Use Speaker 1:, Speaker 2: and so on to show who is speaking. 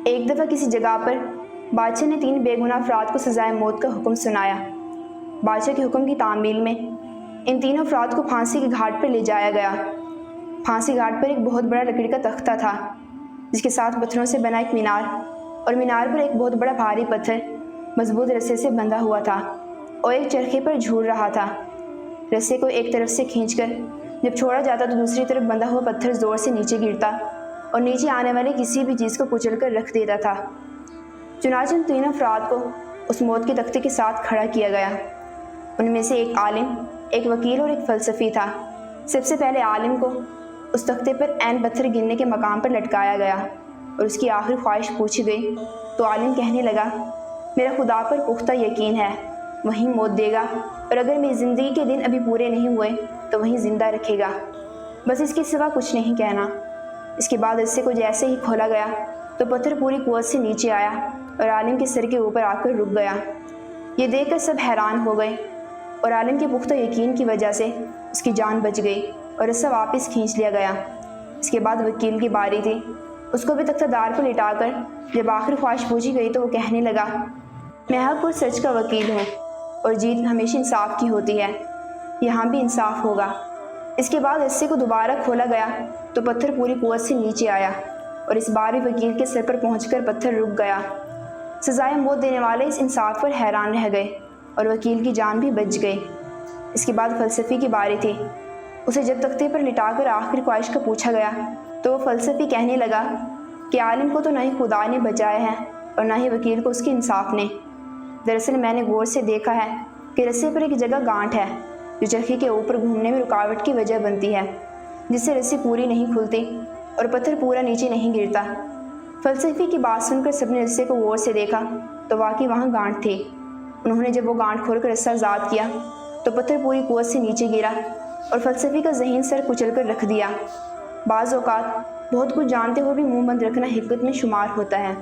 Speaker 1: ایک دفعہ کسی جگہ پر بادشاہ نے 3 بے گناہ افراد کو سزائے موت کا حکم سنایا۔ بادشاہ کے حکم کی تعمیل میں ان تینوں افراد کو پھانسی کے گھاٹ پر لے جایا گیا۔ پھانسی گھاٹ پر ایک بہت بڑا لکڑی کا تختہ تھا، جس کے ساتھ پتھروں سے بنا ایک مینار، اور مینار پر ایک بہت بڑا بھاری پتھر مضبوط رسے سے بندھا ہوا تھا اور ایک چرخے پر جھول رہا تھا۔ رسے کو ایک طرف سے کھینچ کر جب چھوڑا جاتا تو دوسری طرف بندھا ہوا پتھر زور سے نیچے گرتا اور نیچے آنے والے کسی بھی چیز کو کچل کر رکھ دیتا تھا۔ چنانچہ ان تینوں افراد کو اس موت کے تختے کے ساتھ کھڑا کیا گیا۔ ان میں سے ایک عالم، ایک وکیل اور ایک فلسفی تھا۔ سب سے پہلے عالم کو اس تختے پر عین پتھر گرنے کے مقام پر لٹکایا گیا اور اس کی آخری خواہش پوچھی گئی تو عالم کہنے لگا، میرا خدا پر پختہ یقین ہے، وہیں موت دے گا، اور اگر میری زندگی کے دن ابھی پورے نہیں ہوئے تو وہیں زندہ رکھے گا، بس اس کے سوا کچھ نہیں کہنا۔ اس کے بعد رسے کو جیسے ہی کھولا گیا تو پتھر پوری قوت سے نیچے آیا اور عالم کے سر کے اوپر آ کر رک گیا۔ یہ دیکھ کر سب حیران ہو گئے اور عالم کے پختہ یقین کی وجہ سے اس کی جان بچ گئی اور رسا واپس کھینچ لیا گیا۔ اس کے بعد وکیل کی باری تھی۔ اس کو بھی تختہ دار پر لٹا کر جب آخری خواہش پوچھی گئی تو وہ کہنے لگا، میں حق اور سچ کا وکیل ہوں اور جیت ہمیشہ انصاف کی ہوتی ہے، یہاں بھی انصاف ہوگا۔ اس کے بعد رسے کو دوبارہ کھولا گیا تو پتھر پوری قوت سے نیچے آیا اور اس بار بھی وکیل کے سر پر پہنچ کر پتھر رک گیا۔ سزائے موت دینے والے اس انصاف پر حیران رہ گئے اور وکیل کی جان بھی بچ گئی۔ اس کے بعد فلسفی کی باری تھی۔ اسے جب تختے پر لٹا کر آخری خواہش کا پوچھا گیا تو وہ فلسفی کہنے لگا کہ عالم کو تو نہ ہی خدا نے بچایا ہے اور نہ ہی وکیل کو اس کے انصاف نے۔ دراصل میں نے غور سے دیکھا ہے کہ رسے پر ایک جگہ گانٹھ ہے جو چرخے کے اوپر گھومنے میں رکاوٹ کی وجہ بنتی ہے، جس سے رسی پوری نہیں کھلتی اور پتھر پورا نیچے نہیں گرتا۔ فلسفی کی بات سن کر سب نے رسے کو غور سے دیکھا تو واقعی وہاں گانٹھ تھی۔ انہوں نے جب وہ گانٹھ کھول کر رسہ آزاد کیا تو پتھر پوری قوت سے نیچے گرا اور فلسفی کا ذہین سر کچل کر رکھ دیا۔ بعض اوقات بہت کچھ جانتے ہوئے بھی منہ بند رکھنا حکمت میں شمار ہوتا ہے۔